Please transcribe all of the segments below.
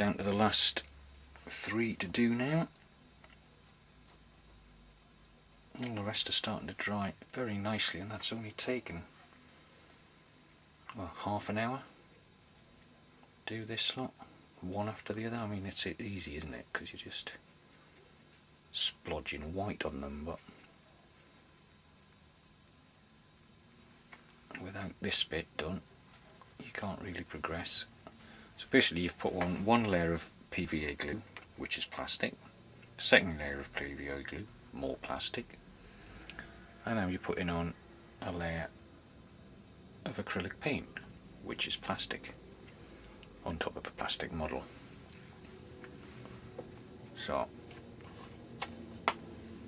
down to the last 3 to do now. All the rest are starting to dry very nicely, and that's only taken, well, half an hour. Do this lot, one after the other. I mean, it's easy, isn't it? Because you're just splodging white on them, but without this bit done, you can't really progress. So basically, you've put one layer of PVA glue, which is plastic, second layer of PVA glue, more plastic, and now you're putting on a layer of acrylic paint, which is plastic, on top of a plastic model. So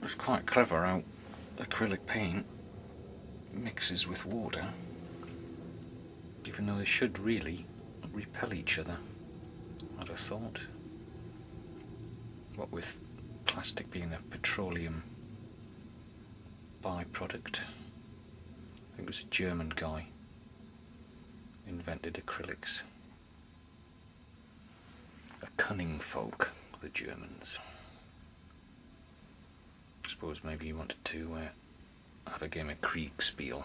it's quite clever how acrylic paint mixes with water, even though they should really repel each other, I'd have thought. What with plastic being a petroleum byproduct. I think it was a German guy invented acrylics. A cunning folk, the Germans. I suppose maybe he wanted to have a game of Kriegspiel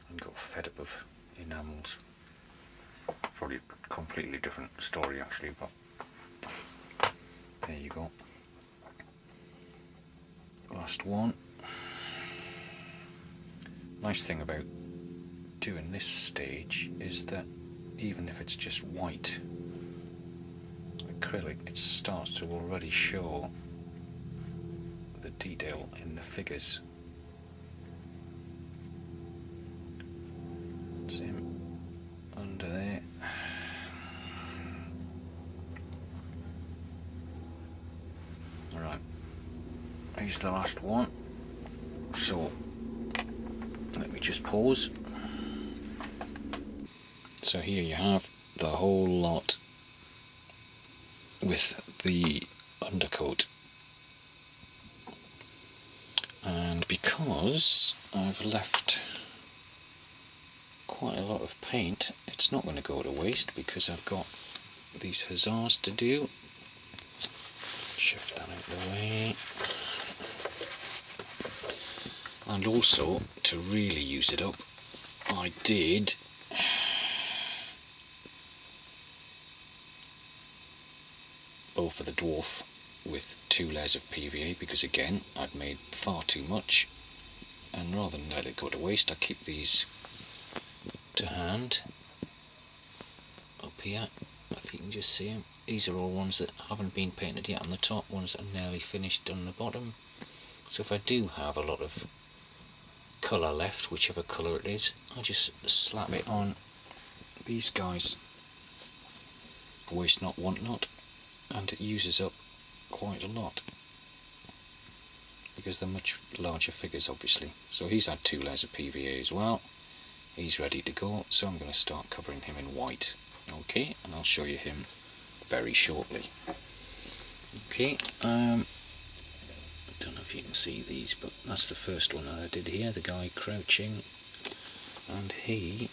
and got fed up of enamels. Probably a completely different story actually, but there you go. Last one. Nice thing about doing this stage is that even if it's just white acrylic, it starts to already show the detail in the figures. Same under there. Alright, here's the last one. So let me just pause. So here you have the whole lot with the undercoat, and because I've left quite a lot of paint, it's not going to go to waste because I've got these hussars to do. Shift that out of the way. And also, to really use it up, I did bow for the dwarf with 2 layers of PVA, because again I'd made far too much, and rather than let it go to waste, I keep these to hand up here. If you can just see them, these are all ones that haven't been painted yet on the top, ones that are nearly finished on the bottom. So if I do have a lot of colour left, whichever colour it is, I just slap it on these guys. Waste not, want not, and it uses up quite a lot because they're much larger figures obviously. So he's had 2 layers of PVA as well. He's ready to go, so I'm going to start covering him in white. Okay, and I'll show you him very shortly. Okay, I don't know if you can see these, but that's the first one that I did here, the guy crouching, and he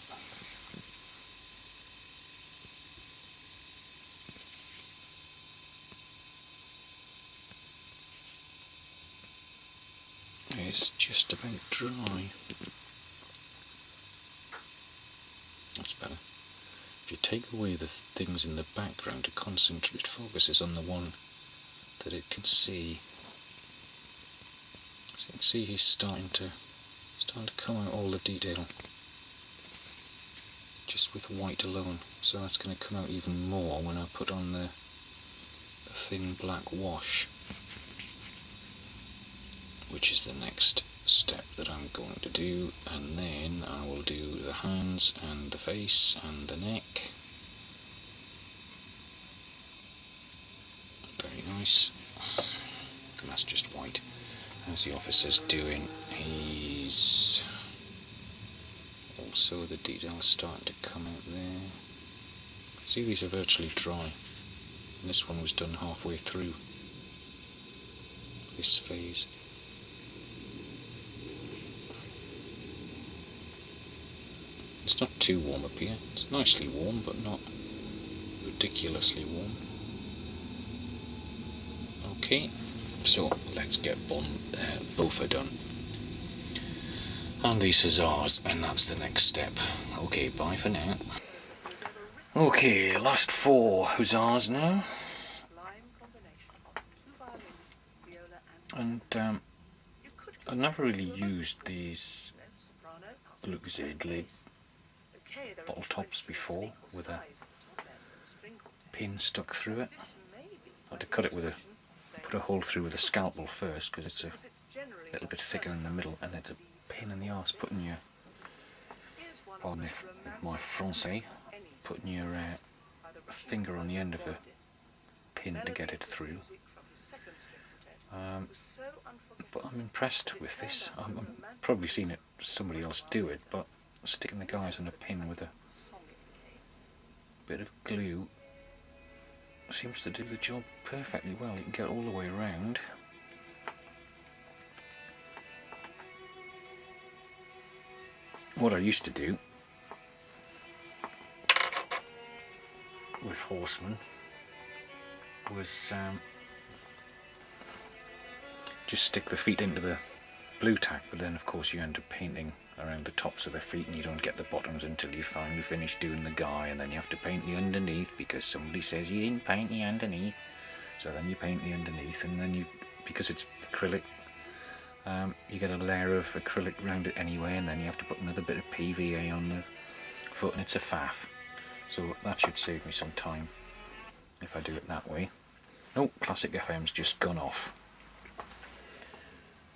is just about dry. That's better. If you take away the things in the background to concentrate, focuses on the one that it can see. So you can see he's starting to come out all the detail just with white alone. So that's going to come out even more when I put on the thin black wash, which is the next step that I'm going to do, and then I will do the hands and the face and the neck. Very nice. And that's just white. How's the officer's doing? He's also, the details starting to come out there. See, these are virtually dry. And this one was done halfway through this phase. It's not too warm up here. It's nicely warm, but not ridiculously warm. Okay, so let's get both are done. And these hussars, and that's the next step. Okay, bye for now. Okay, last 4 hussars now. And I've never really used these Lucozade bottle tops before with a pin stuck through it. I had to cut it with put a hole through with a scalpel first because it's a little bit thicker in the middle, and it's a pain in the arse putting your, pardon me my français, putting your finger on the end of the pin to get it through. But I'm impressed with this. I've probably seen somebody else do it, but sticking the guys on a pin with a bit of glue seems to do the job perfectly well. You can get all the way around. What I used to do with Horseman was just stick the feet into the blue tack, but then of course you end up painting around the tops of the feet and you don't get the bottoms until you finally finish doing the guy, and then you have to paint the underneath because somebody says you didn't paint the underneath. So then you paint the underneath, and then because it's acrylic, you get a layer of acrylic around it anyway, and then you have to put another bit of PVA on the foot, and it's a faff. So that should save me some time if I do it that way. Oh, Classic FM's just gone off.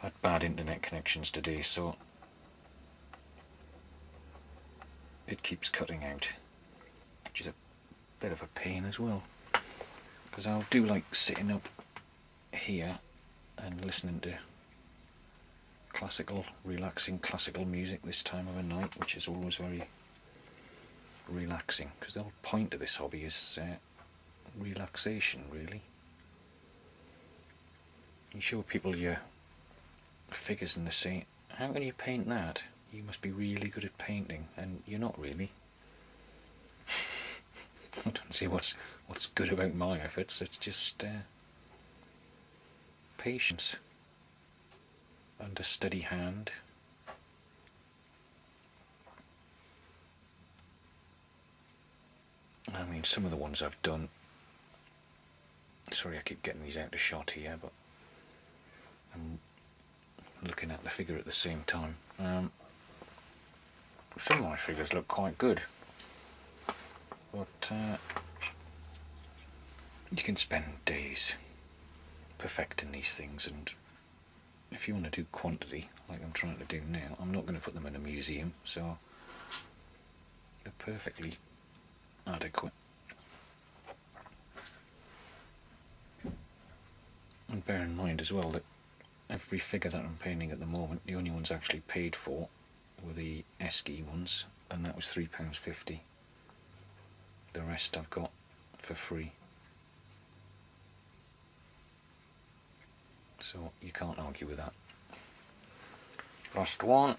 I had bad internet connections today, so it keeps cutting out, which is a bit of a pain as well, because I'll do like sitting up here and listening to relaxing classical music this time of the night, which is always very relaxing, because the whole point of this hobby is relaxation, really. You show people your figures and they say, how can you paint that? You must be really good at painting, and you're not really. I don't see what's good about my efforts. It's just patience and a steady hand. I mean, some of the ones I've done, sorry I keep getting these out of shot here, but I'm looking at the figure at the same time. Some of my figures look quite good, but you can spend days perfecting these things, and if you want to do quantity like I'm trying to do now, I'm not going to put them in a museum, so they're perfectly adequate. And bear in mind as well that every figure that I'm painting at the moment, the only ones actually paid for were the Esci Iii ones, and that was £3.50. The rest I've got for free. So you can't argue with that. Last one.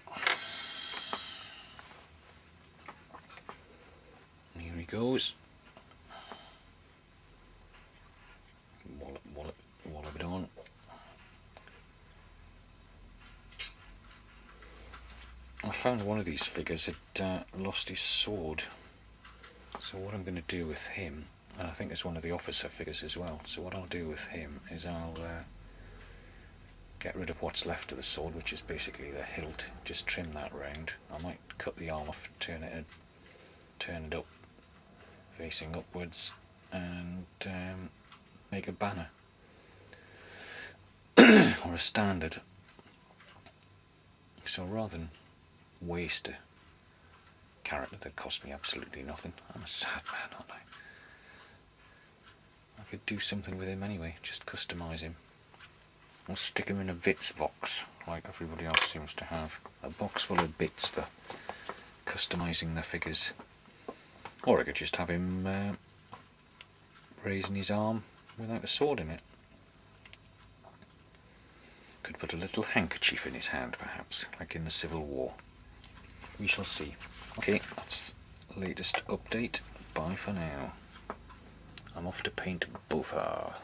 Here he goes. Wallop it on. I found one of these figures had lost his sword. So what I'm going to do with him, and I think it's one of the officer figures as well, so what I'll do with him is I'll get rid of what's left of the sword, which is basically the hilt, just trim that round. I might cut the arm off, turn it up, facing upwards, and make a banner or a standard. So rather than waste a character that cost me absolutely nothing, I'm a sad man, aren't I? I could do something with him anyway, just customise him. I'll stick him in a bits box, like everybody else seems to have. A box full of bits for customising the figures. Or I could just have him raising his arm without a sword in it. Could put a little handkerchief in his hand, perhaps, like in the Civil War. We shall see. Okay, that's the latest update. Bye for now. I'm off to paint Beaufort.